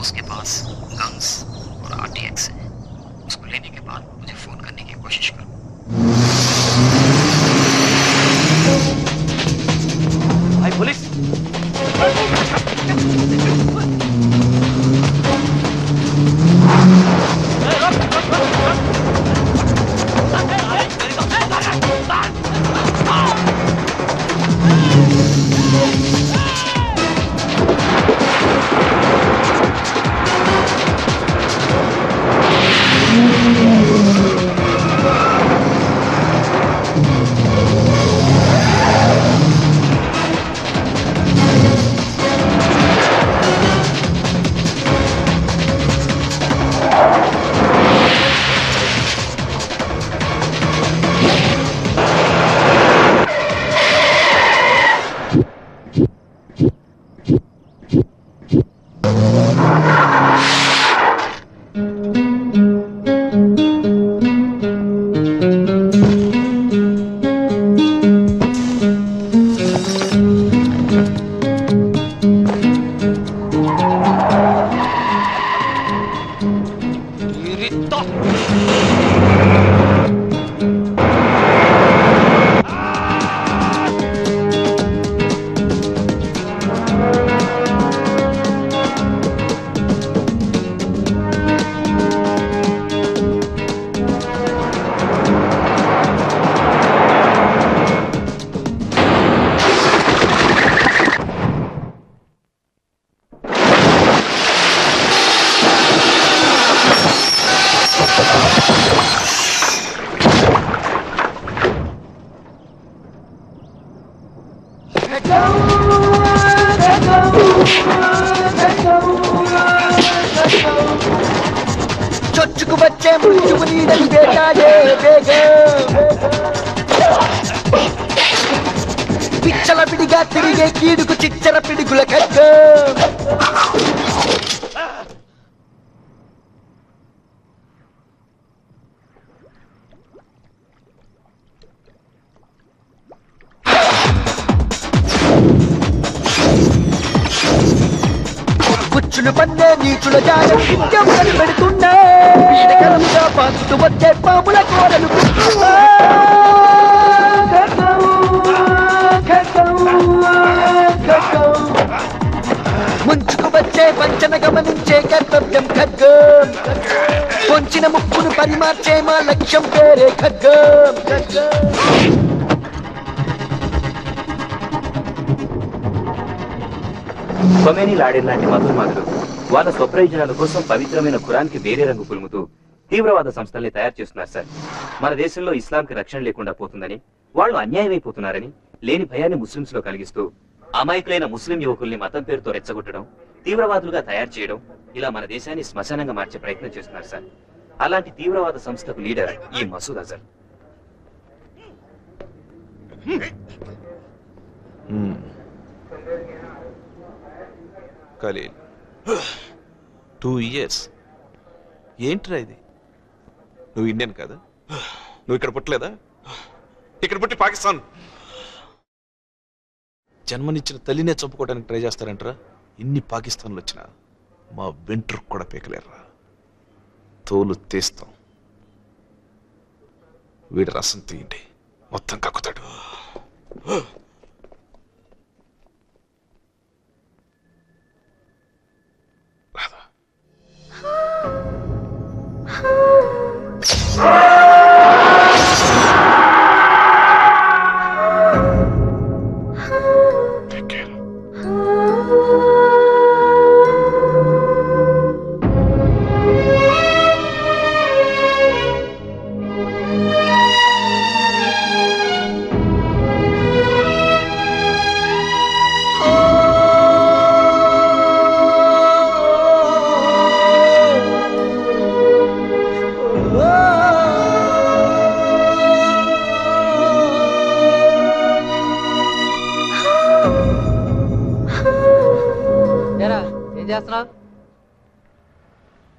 उसके पास गन्स और RTX है। उसको लेने के बाद मुझे फोन करने की कोशिश करो। भाई पुलिस! చొచ్చుకు వచ్చే మృత్యువు నీడని వేటాడే పిచ్చల పిడిగా తిరిగే కీడుకు చిచ్చర పిడుగుల ఖడ్గం. గుచ్చులు పన్నే నీచుల జాలం నిత్యం కనిపెడుతున్నా పీడకలంగా పాకుతూ వచ్చే పాముల కోరలు ముంచుకు వచ్చే వంచన గమనించే కర్తవ్యం ఖడ్గం. పొంచిన ముక్కును పరిమార్చే మా లక్ష్యం పేరే ఖడ్గం. కొమేనీ లాడెన్ లాంటి మధుర్మాదులు వాళ్ళ స్వప్రయోజనాల కోసం పవిత్రమైన ఖురాన్కి వేరే రంగు పులుముతూ తీవ్రవాద సంస్థల్ని తయారు చేస్తున్నారు సార్. మన దేశంలో ఇస్లాంకి రక్షణ లేకుండా పోతుందని, వాళ్ళు అన్యాయమైపోతున్నారని లేని భయాన్ని ముస్లింస్ లో కలిగిస్తూ అమాయకులైన ముస్లిం యువకుల్ని మతం పేరుతో రెచ్చగొట్టడం, తీవ్రవాదులుగా తయారు చేయడం, ఇలా మన దేశాన్ని శ్మశానంగా మార్చే ప్రయత్నం చేస్తున్నారు సార్. అలాంటి తీవ్రవాద సంస్థకు లీడర్ ఈ మసూద్ అజర్. ఖలీల్ 2 years ఏంట్రా ఇది? నువ్వు ఇండియన్ కదా? నువ్వు ఇక్కడ పుట్టలేదా? ఇక్కడ పుట్టి పాకిస్తాన్ జన్మనిచ్చిన తల్లినే చంపుకోవడానికి ట్రై చేస్తారంటరా. ఇన్ని పాకిస్తాన్లు వచ్చినా మా వెంట్రు కూడా పీకలేరురా. తోలు తీస్తాం. వీడి రసం తీయండి, మొత్తం కక్కుతాడు.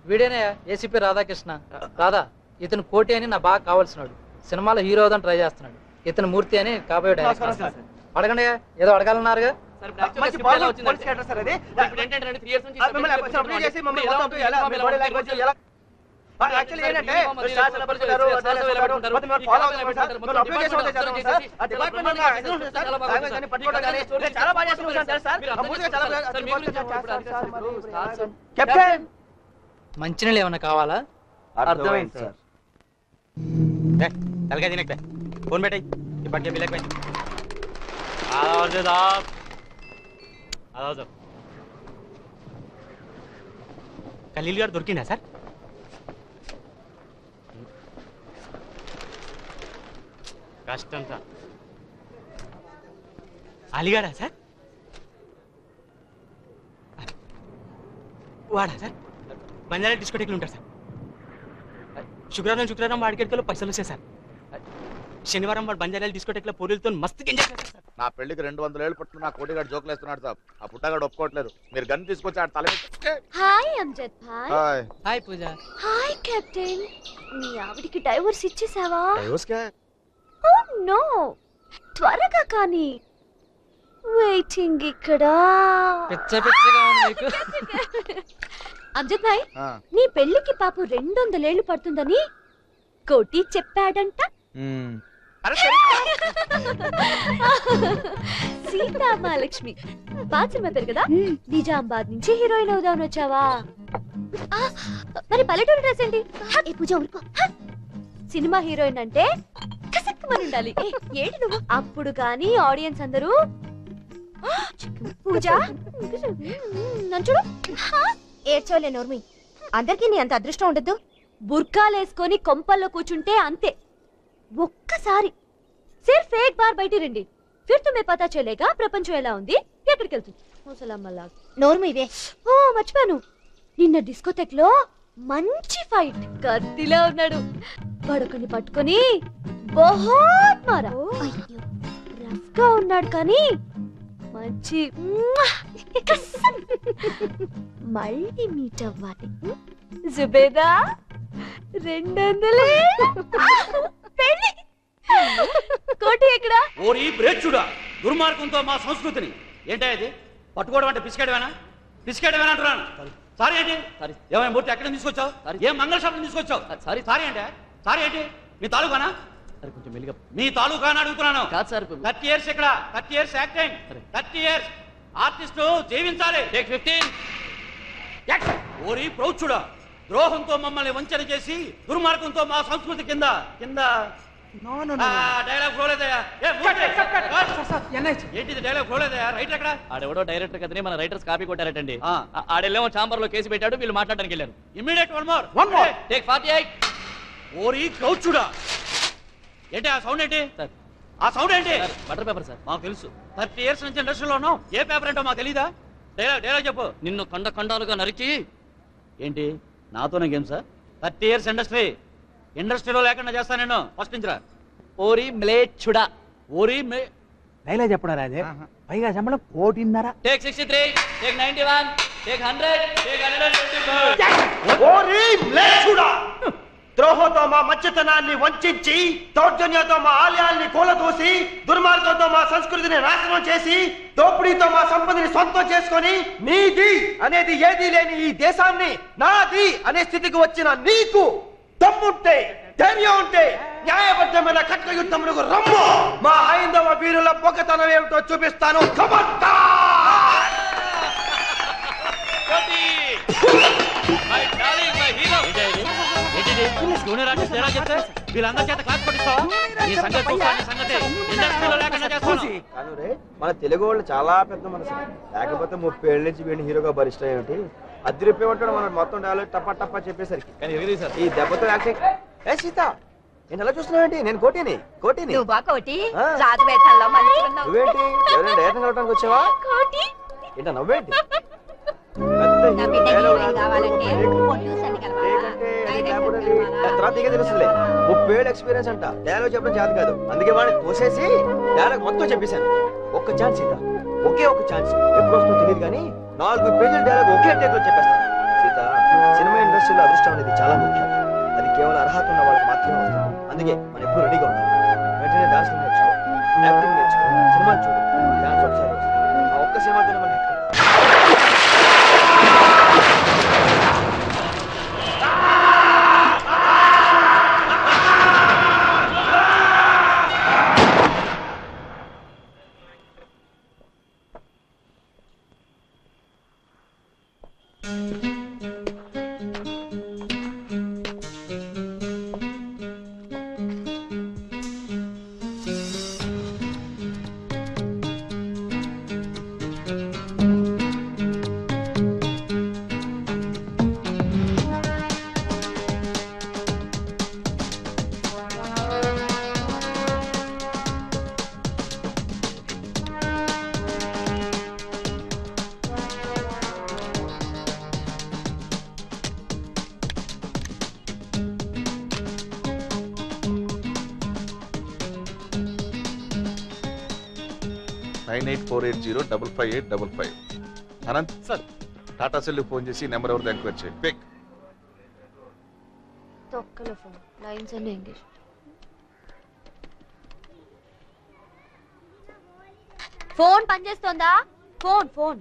వీడేనయ్యా ఏసీపీ రాధాకృష్ణ. రాధా, ఇతను కోటి అని నా బాగా కావాల్సినాడు. సినిమాలో హీరో అవుదని ట్రై చేస్తున్నాడు. ఇతను మూర్తి అని కాబోయే డైరెక్టర్. అడగండి, ఏదో అడగాలన్నారుగా. మంచినీళ్ళు ఏమన్నా కావాలా? అర్థమైంది సార్. తలకాయ తినక ఫోన్ పెట్టాయి ఇప్పటికే బిల్ ఎక్కువ. ఖలీల్ గారు దొరికిందా సార్? కష్టం సార్. అలీగాడా సార్? వాడా సార్? బంజారా డిస్కోటెక్లు ఉంటారు సార్. శుక్రవారం వాడికెళ్ళలో పైసలు వచ్చాయి సార్. శనివారం వాడు బంజారాల డిస్కోటెక్లో పూరీలతో మస్తు ఎంజాయ్ చేశారు సార్. నా పెళ్లికి 200 ఏళ్ళు పట్టుకుని నా కోటిగాడు జోకులు వేస్తున్నాడు సార్. ఆ పుట్టగాడు ఒప్పుకోవట్లేదు. మీరు గన్ తీసుకొచ్చి ఆడ తల హాయ్ అమ్జద్ భాయ్. Hi. Hi Pooja. Hi captain. నీ ఆవిడికి డైవోర్స్ ఇచ్చేసావా? డైవోర్స్కే? ఓ నో, త్వరగా కానీ. వెయిటింగ్ ఇక్కడ. పిచ్చగా ఉంది నీకు. అమ్జద్ భాయ్, నీ పెళ్లికి పాపు 200 ఏళ్ళు పడుతుందని కోటి చెప్పాడంట. సీతా మహాలక్ష్మి పాత సినిమా పేరు కదా. నిజామాబాద్ నుంచి హీరోయిన్ అవుదామని వచ్చావా? మరి పల్లెటూరు డ్రెస్ ఏంటి? ఏ పూజ ఊరుకో. సినిమా హీరోయిన్ అంటే కసక్కమని ఉండాలి. ఏంటి నువ్వు? అప్పుడు కానీ ఆడియన్స్ అందరూ పూజ నన్ను చూడు. ఏడ్చోలే నోర్మి, అందరికీ నీ అంత అదృష్టం ఉండద్దు. బుర్కాలేసుకొని కొంపల్లో కూర్చుంటే అంతే. ఒక్కసారి సిర్ఫ్ ఏక్ బార్ బయటి రండి, ఫిర్ తుమ్మే పతా చలేగా ప్రపంచం ఎలా ఉంది, ఎక్కడికి వెళ్తుంది. నోర్మివే. ఓ మర్చిపోయాను, నిన్న డిస్కోటెక్ లో మంచి ఫైట్. కత్తిలా ఉన్నాడు. వాడొకని పట్టుకొని బహుత్ మారా. రఫ్ గా ఉన్నాడు కానీ మంచి. మళ్ళీ మీట్ అవ్వాలి. జుబేదా 200 పెళ్లి. కోటి ఎక్కడ? ఓరి బ్రేచుడా, దుర్మార్గంతో మా సంస్కృతిని ఏంటా ఇది పట్టుకోవడం అంటే పిసికేయడమేనా? పిసికేయడమేనా అంటున్నాను. సారీ ఏంటి? ఏమైనా మూర్తి ఎక్కడ తీసుకొచ్చావు? ఏం మంగళ షాప్ తీసుకొచ్చావు? సారీ సారీ అంటే సారీ ఏంటి? మీ తాలూకానా? కొంచెం మెల్లిగా. మీ తాలూకానా అడుగుతున్నాను. కాదు సార్. 30 years ఇక్కడ, 30 years యాక్టింగ్, 30 years ఆర్టిస్టు జీవించాలి. టేక్ 15. ఓరి ప్రౌచుడా, ద్రోహంతో మమ్మల్ని వంచన చేసి దుర్మార్గంతో మా సంస్కృతి కింద డైలాగ్ ఫ్లోలేదయా? ఏంటిది డైలాగ్ ఫ్లోలేదయా? రైటర్ ఎక్కడ? ఆడెవడో డైరెక్టర్ కదని మన రైటర్స్ కాపీ కొట్టారటండి. ఆడెళ్ళేమో చాంబర్ లో కేసు పెట్టాడు, వీళ్ళు మాట్లాడడానికి వెళ్ళారు. Immediate one more take 48. ఓరి ప్రౌచుడా, ఏంటి ఆ సౌండ్? ఏంటి ఆ సౌండ్? ఏంటి? Butter paper sir. మాకు తెలుసు, 30 years నుంచి ఇండస్ట్రీలో ఉన్నాం. ఏ పేపర్ ఏంటో మాకు తెలీదా? డైలాగ్ చెప్పు. నిన్ను ఖండాలుగా నరికి. ఏంటి నాతోనే గేమ్ సార్? 30 years ఇండస్ట్రీలో లేకుండా చేస్తా నేను. ఫస్ట్ నుంచి రా. ఓరి మ్లేచ్చుడా, ఓరి డైలాగ్ చెప్పడా రాదే? పైగా చెప్పడం 1.5. Take 63, take 91, take 100, take 125. ఓరి మ్లేచ్చుడా, ద్రోహంతో మా మత్స్యతనాన్ని వంచి, దౌర్జన్యంతో మా ఆలయాల్ని కూలదూసి, దుర్మార్గంతో మా సంస్కృతిని నాశనం చేసి, దోపిడీతో మా సంపదని సొంతం చేసుకొని, నీది అనేది ఏదీ లేని ఈ దేశాన్ని నాది అనే స్థితికి వచ్చిన నీకు దమ్ముంటే, ధైర్యం ఉంటే న్యాయబద్ధమైన ఖడ్గ యుద్ధమునకు రమ్ము. మా హైందవ వీరుల పొగతనం ఏమిటో చూపిస్తాను. మన తెలుగు వాళ్ళు చాలా పెద్ద మనసు. లేకపోతే 30 ఏళ్ళ నుంచి వీడిని హీరోగా భరిష్టం ఏమిటి? అద్దె ఉంటాడు మనం మొత్తం డైలాగ్ టప్పా టప్పా చెప్పేసరికి. ఈ దెబ్బతో యాక్టింగ్. ఏ సీత, నేను ఎలా చూస్తున్నావేంటి? నేను కోటిని. నువ్వేంటి ఎవరైనా డైరెక్టర్ కలవడానికి వచ్చావా? ఏంటా నవ్వేంటి? తర్వాత ఇక తెలుసులే. 30 ఏళ్ళ ఎక్స్పీరియన్స్ అంట. డైలాగ్ చెప్పడం చేత కాదు, అందుకే వాడిని తోసేసి డైలాగ్ మొత్తం చెప్పేశాను. ఒక్క ఛాన్స్ సీత, ఒకే ఒక ఛాన్స్. ఎప్పుడు వస్తుందో తెలియదు కానీ 4 పేజీల డైలాగ్ ఒకే టేక్ లో చెప్పేస్తాను. సీత, సినిమా ఇండస్ట్రీలో అదృష్టం అనేది చాలా ముఖ్యం. అది కేవలం అర్హత ఉన్న వాళ్ళకి మాత్రమే వస్తుంది. అందుకే మనం ఎప్పుడు రెడీగా ఉండాలి. వెంటనే డాన్స్ నేర్చుకో, యాక్టింగ్ నేర్చుకో, సినిమాలు చూడు. డాన్స్ ఒకసారి వస్తుంది. ఆ ఒక్క का सेवा देने वाला है। Anant sir Tata cell phone చేసి నెంబర్ ఎవరు ఎంక్వైరీ చేయండి. పిక్ తొక్కల ఫోన్ లైన్స్ అన్ని ఎంగేజ్. ఫోన్ పనిచేస్తోందా? Phone phone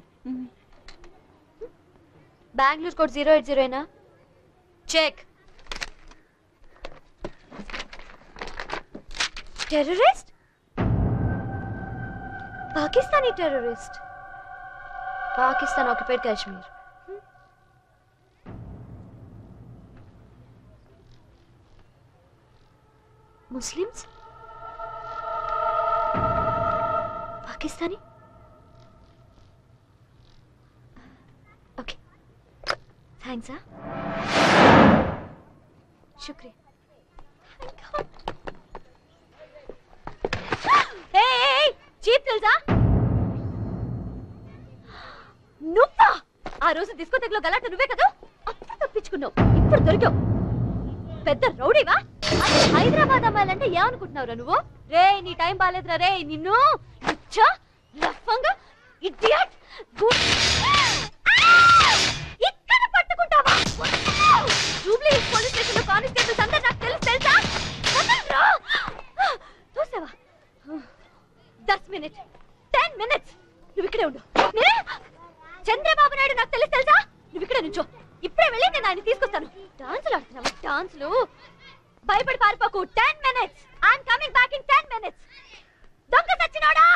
Bengaluru code 080 check. Terrorist? Pakistani terrorist. Pakistan occupied Kashmir. Muslims? Pakistani? Okay thanks. శుక్రియా. చీప్ తెలుసా? నువ్వా? ఆ రోజు డిస్కోటెక్ లో గలాట నువ్వే కదా? అప్పుడు తప్పించుకున్నావు, ఇప్పుడు దొరికావు. పెద్ద రౌడీవా? అది హైదరాబాద్ అమ్మాయిలంటే ఏమనుకుంటున్నావురా నువ్వు? రే నీ టైం బాలేదురా రే. నిన్ను ఇక్కడ పట్టుకుంటావా? జూబ్లీ పోలీస్ స్టేషన్ లో కానిస్టేబుల్స్ అందరూ నాకు తెలుసా? చూసావా? 10 minutes 10 minutes నువ్వు ఇక్కడే ఉండు. చంద్రబాబు నాయుడు నాకు తెలుసా? నువ్వు ఇక్కడే నుంచో. ఇప్పుడే వెళ్ళి నేను ఆయన తీసుకొస్తాను. డాన్సులు ఆడుతున్నావా? డాన్సులు? భయపడి పారిపోకు. 10 minutes. I'm coming back in 10 minutes. దొంగ సచ్చినోడా!